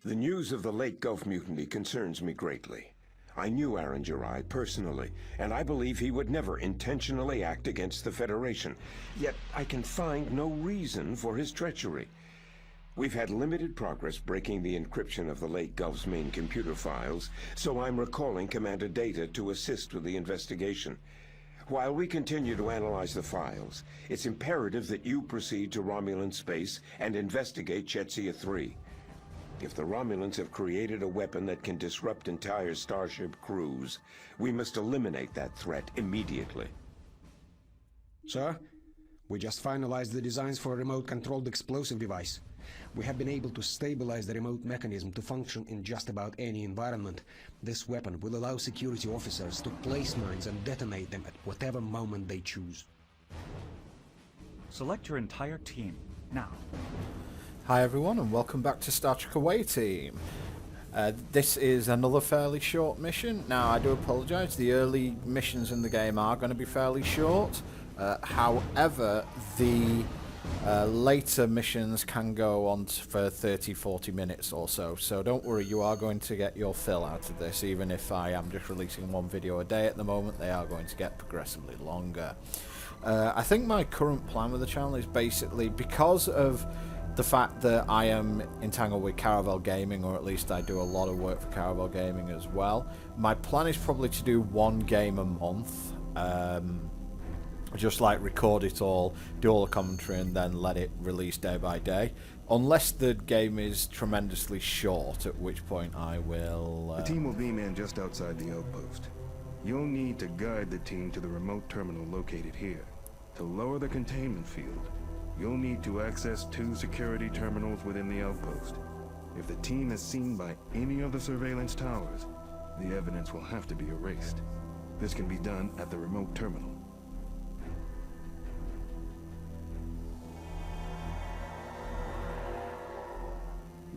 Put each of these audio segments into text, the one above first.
The news of the Lake Gulf mutiny concerns me greatly. I knew Arangerai personally, and I believe he would never intentionally act against the Federation. Yet I can find no reason for his treachery. We've had limited progress breaking the encryption of the Lake Gulf's main computer files, so I'm recalling Commander Data to assist with the investigation. While we continue to analyze the files, it's imperative that you proceed to Romulan space and investigate Chetzia 3. If the Romulans have created a weapon that can disrupt entire Starship crews, we must eliminate that threat immediately. Sir, we just finalized the designs for a remote-controlled explosive device. We have been able to stabilize the remote mechanism to function in just about any environment. This weapon will allow security officers to place mines and detonate them at whatever moment they choose. Select your entire team, now. Hi everyone and welcome back to Star Trek Away Team. This is another fairly short mission. Now I do apologise, the early missions in the game are going to be fairly short. However, the later missions can go on for 30-40 minutes or so. So don't worry, you are going to get your fill out of this. Even if I am just releasing one video a day at the moment, they are going to get progressively longer. I think my current plan with the channel is basically because of the fact that I am entangled with Caravel Gaming, or at least I do a lot of work for Caravel Gaming as well. My plan is probably to do one game a month, just like record it all, do all the commentary and then let it release day by day. Unless the game is tremendously short, at which point I will... The team will beam in just outside the outpost. You'll need to guide the team to the remote terminal located here. To lower the containment field, you'll need to access 2 security terminals within the outpost. If the team is seen by any of the surveillance towers, the evidence will have to be erased. This can be done at the remote terminal.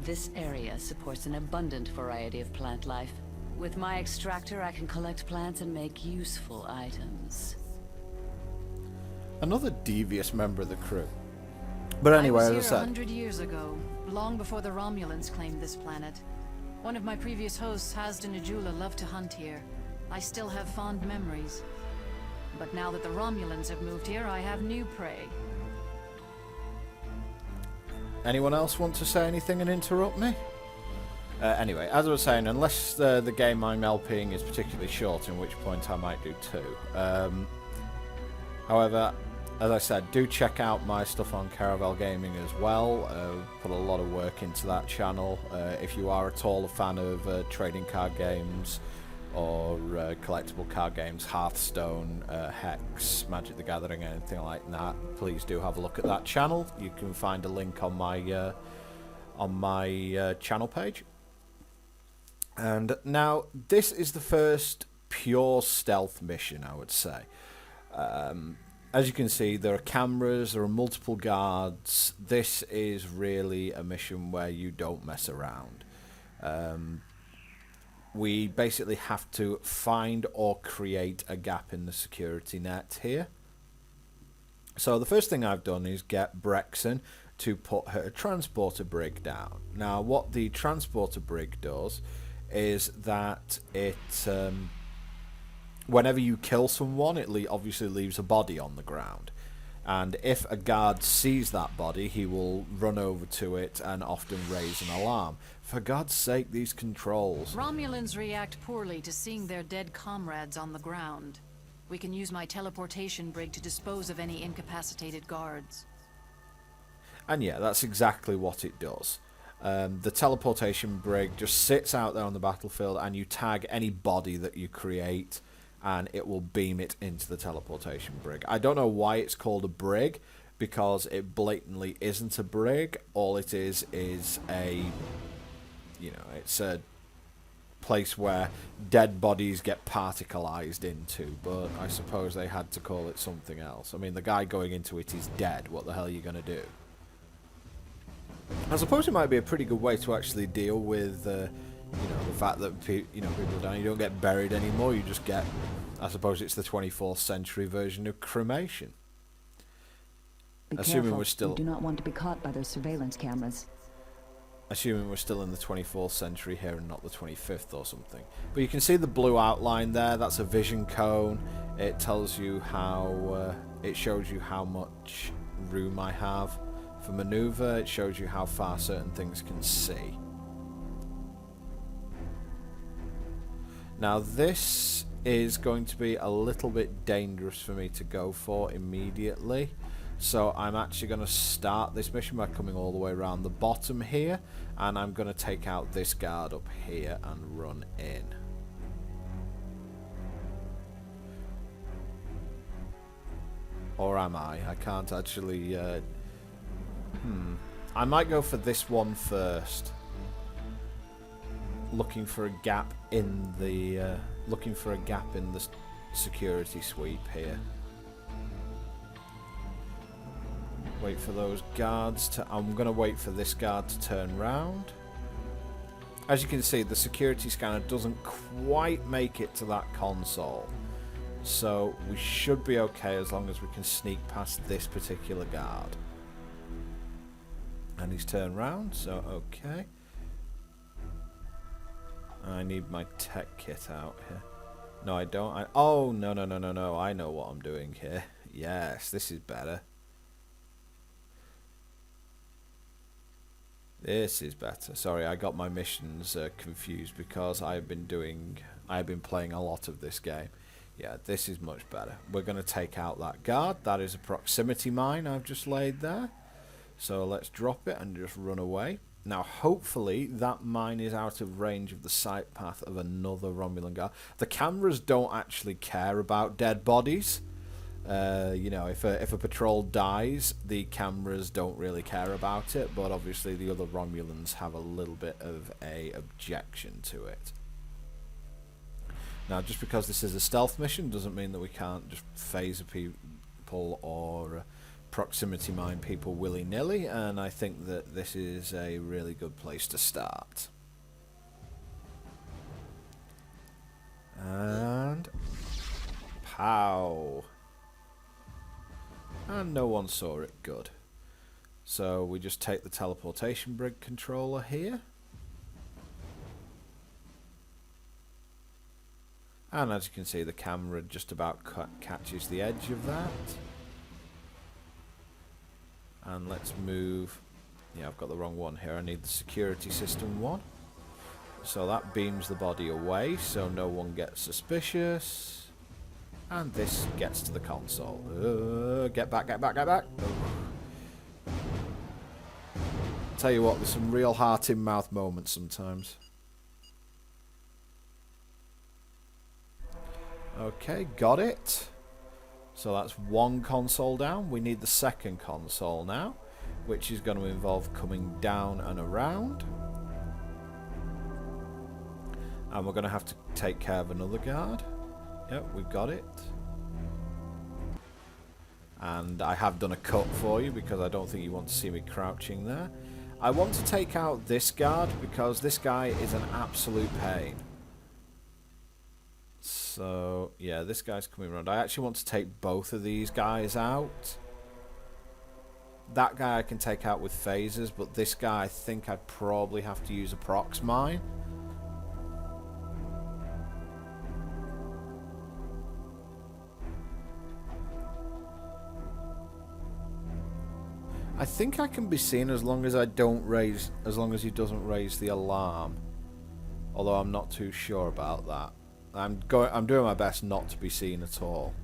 This area supports an abundant variety of plant life. With my extractor, I can collect plants and make useful items. Another devious member of the crew. But anyway, I as I was here said... 100 years ago, long before the Romulans claimed this planet. One of my previous hosts, Hasdan Ajula, loved to hunt here. I still have fond memories. But now that the Romulans have moved here, I have new prey. Anyone else want to say anything and interrupt me? Anyway, as I was saying, unless the game I'm LPing is particularly short, in which point I might do 2. However, as I said, do check out my stuff on Caravel Gaming as well. Put a lot of work into that channel. If you are at all a fan of trading card games or collectible card games, Hearthstone, Hex, Magic the Gathering, anything like that, please do have a look at that channel. You can find a link on my channel page. And now, this is the first pure stealth mission, I would say. As you can see, there are cameras, there are multiple guards. This is really a mission where you don't mess around. We basically have to find or create a gap in the security net here. So the first thing I've done is get Brexon to put her transporter brig down. Now what the transporter brig does is that it... whenever you kill someone, it obviously leaves a body on the ground. And if a guard sees that body, he will run over to it and often raise an alarm. For God's sake, these controls. Romulans react poorly to seeing their dead comrades on the ground. We can use my teleportation brig to dispose of any incapacitated guards. And yeah, that's exactly what it does. The teleportation brig just sits out there on the battlefield and you tag any body that you create and it will beam it into the teleportation brig. I don't know why it's called a brig, because it blatantly isn't a brig. All it is a, it's a place where dead bodies get particleized into, but I suppose they had to call it something else. I mean, the guy going into it is dead. What the hell are you going to do? I suppose it might be a pretty good way to actually deal with the fact that people die. You don't get buried anymore. You just get, I suppose it's the 24th century version of cremation. Be Assuming careful. we're still... You do not want to be caught by those surveillance cameras. Assuming we're still in the 24th century here and not the 25th or something. But you can see the blue outline there. That's a vision cone. It tells you how... it shows you how much room I have for maneuver. It shows you how far certain things can see. Now this is going to be a little bit dangerous for me to go for immediately. So I'm actually going to start this mission by coming all the way around the bottom here, and I'm going to take out this guard up here and run in. Or am I? I can't actually... I might go for this one first. Looking for a gap in the... security sweep here. Wait for those guards to... I'm going to wait for this guard to turn round. As you can see, the security scanner doesn't quite make it to that console. So we should be okay as long as we can sneak past this particular guard. And he's turned round, so okay. I need my tech kit out here. No, I don't. Oh, no. I know what I'm doing here. Yes, this is better. This is better. Sorry, I got my missions confused because I've been playing a lot of this game. Yeah, this is much better. We're going to take out that guard. That is a proximity mine I've just laid there. So let's drop it and just run away. Now, hopefully, that mine is out of range of the sight path of another Romulan guard. The cameras don't actually care about dead bodies. You know, if a patrol dies, the cameras don't really care about it, but obviously the other Romulans have a little bit of a objection to it. Now, just because this is a stealth mission doesn't mean that we can't just phaser people or proximity mine people willy-nilly, and I think that this is a really good place to start. And... pow! And no one saw it. Good. So we just take the teleportation brig controller here. And as you can see, the camera just about catches the edge of that. And let's move... yeah, I've got the wrong one here. I need the security system one. So that beams the body away so no one gets suspicious. And this gets to the console. Get back, get back, get back. Tell you what, there's some real heart-in-mouth moments sometimes. Okay, got it. So that's one console down. We need the second console now, which is going to involve coming down and around. And we're going to have to take care of another guard. Yep, we've got it. And I have done a cut for you because I don't think you want to see me crouching there. I want to take out this guard because this guy is an absolute pain. So, yeah, this guy's coming around. I actually want to take both of these guys out. That guy I can take out with phasers, but this guy I think I'd probably have to use a prox mine. I think I can be seen as long as he doesn't raise the alarm. Although I'm not too sure about that. I'm doing my best not to be seen at all.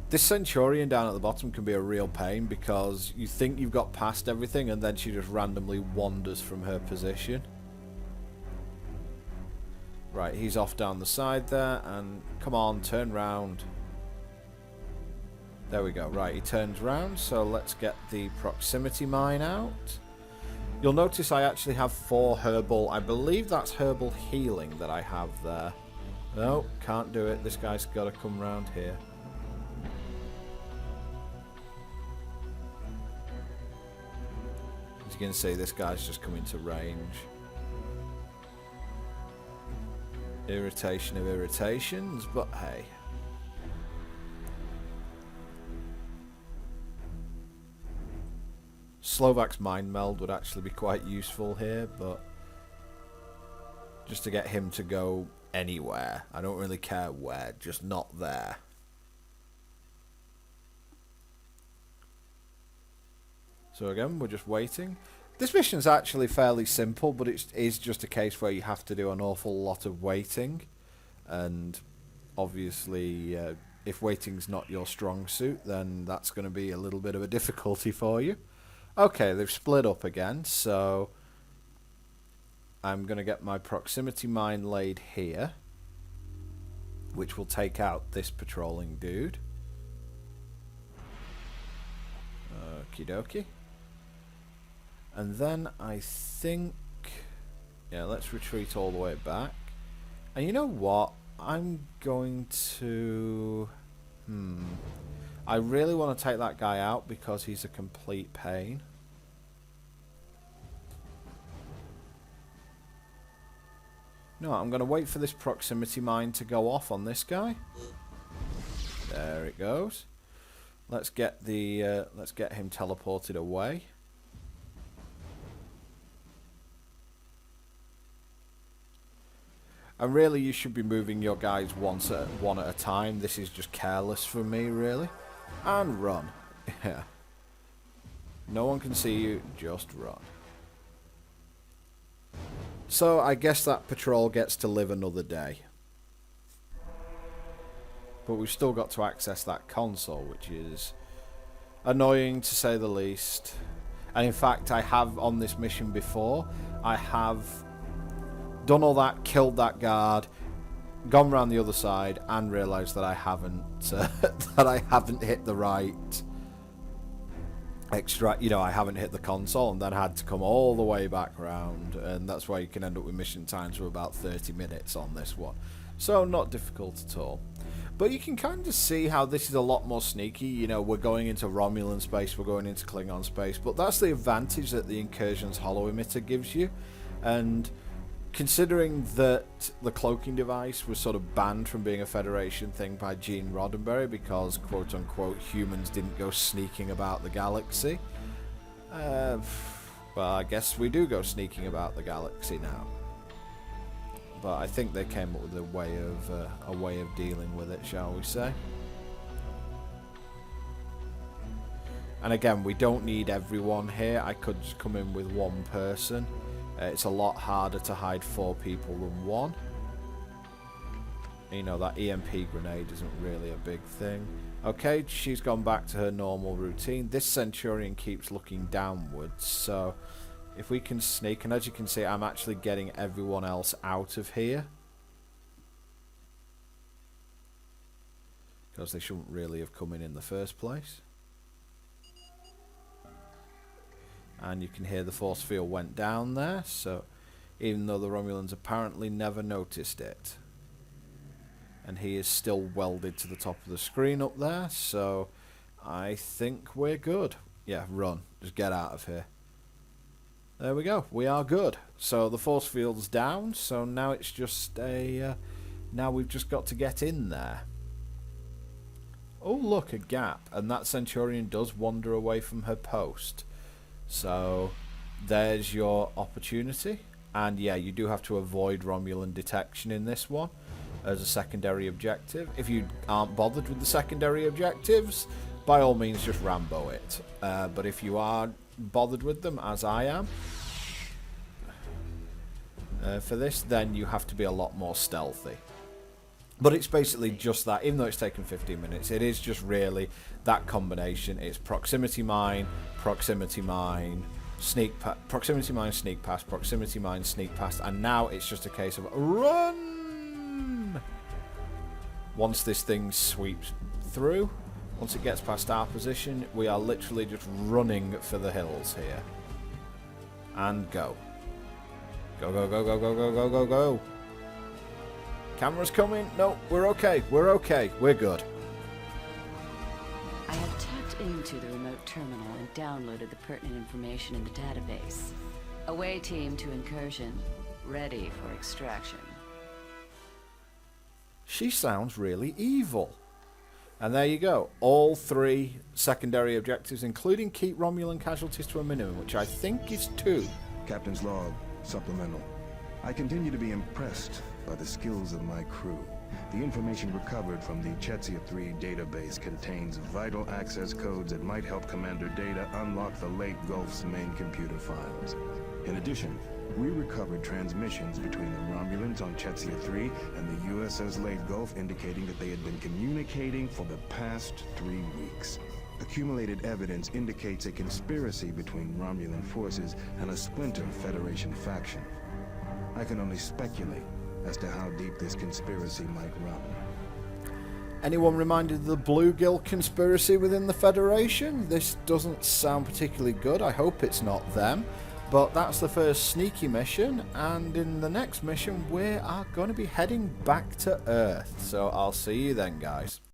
This Centurion down at the bottom can be a real pain because you think you've got past everything and then she just randomly wanders from her position. Right, he's off down the side there, and come on, turn round. There we go. Right, he turns round, so let's get the proximity mine out. You'll notice I actually have 4 herbal... I believe that's herbal healing that I have there. No, can't do it. This guy's got to come round here. As you can see, this guy's just coming to range. Irritation of irritations, but hey. Slovak's mind meld would actually be quite useful here, but just to get him to go anywhere. I don't really care where, just not there. So again, we're just waiting. This mission's actually fairly simple, but it is just a case where you have to do an awful lot of waiting. And obviously, if waiting's not your strong suit, then that's going to be a little bit of a difficulty for you. Okay, they've split up again, so I'm going to get my proximity mine laid here, which will take out this patrolling dude. Okie dokie. And then I think, yeah, let's retreat all the way back. And you know what? I'm going to... I really want to take that guy out because he's a complete pain. No, I'm going to wait for this proximity mine to go off on this guy. There it goes. Let's get him teleported away. And really, you should be moving your guys one at a time. This is just careless for me, really. And run. Yeah. No one can see you, just run. So, I guess that patrol gets to live another day. But we've still got to access that console, which is annoying to say the least. And in fact, I have on this mission before, I have done all that, killed that guard, gone round the other side, and realised that I haven't hit the right extract. You know, I haven't hit the console, and then had to come all the way back round, and that's why you can end up with mission times of about 30 minutes on this one. So not difficult at all. But you can kind of see how this is a lot more sneaky. You know, we're going into Romulan space, we're going into Klingon space, but that's the advantage that the Incursion's holo emitter gives you. And considering that the cloaking device was sort of banned from being a Federation thing by Gene Roddenberry because, quote-unquote, humans didn't go sneaking about the galaxy, well, I guess we do go sneaking about the galaxy now. But I think they came up with a way of dealing with it, shall we say. And again, we don't need everyone here. I could just come in with one person. It's a lot harder to hide 4 people than 1. You know, that EMP grenade isn't really a big thing. Okay, she's gone back to her normal routine. This Centurion keeps looking downwards, so if we can sneak, and as you can see, I'm actually getting everyone else out of here. Because they shouldn't really have come in the first place. And you can hear the force field went down there, so even though the Romulans apparently never noticed it. And he is still welded to the top of the screen up there, so I think we're good. Yeah, run. Just get out of here. There we go. We are good. So the force field's down, so now it's just a... now we've just got to get in there. Oh, look, a gap. And that Centurion does wander away from her post. So there's your opportunity. And yeah, you do have to avoid Romulan detection in this one as a secondary objective. If you aren't bothered with the secondary objectives, by all means just Rambo it. But if you are bothered with them, as I am, for this, then you have to be a lot more stealthy. But it's basically just that. Even though it's taken 15 minutes, it is just really that combination. It's proximity mine, sneak proximity mine, sneak past, proximity mine, sneak past, and now it's just a case of run. Once this thing sweeps through, once it gets past our position, we are literally just running for the hills here. And go. Go, go, go, go, go, go, go, go, go. Camera's coming. No, we're okay. We're okay. We're good. I have tapped into the remote terminal and downloaded the pertinent information in the database. Away team to incursion. Ready for extraction. She sounds really evil. And there you go. All 3 secondary objectives, including keep Romulan casualties to a minimum, which I think is 2. Captain's log, supplemental. I continue to be impressed by the skills of my crew. The information recovered from the Chetzia 3 database contains vital access codes that might help Commander Data unlock the Lake Gulf's main computer files. In addition, we recovered transmissions between the Romulans on Chetzia 3 and the USS Lake Gulf indicating that they had been communicating for the past 3 weeks. Accumulated evidence indicates a conspiracy between Romulan forces and a splinter Federation faction. I can only speculate as to how deep this conspiracy might run. Anyone reminded of the Bluegill conspiracy within the Federation? This doesn't sound particularly good. I hope it's not them. But that's the first sneaky mission, and in the next mission we are going to be heading back to Earth. So I'll see you then, guys.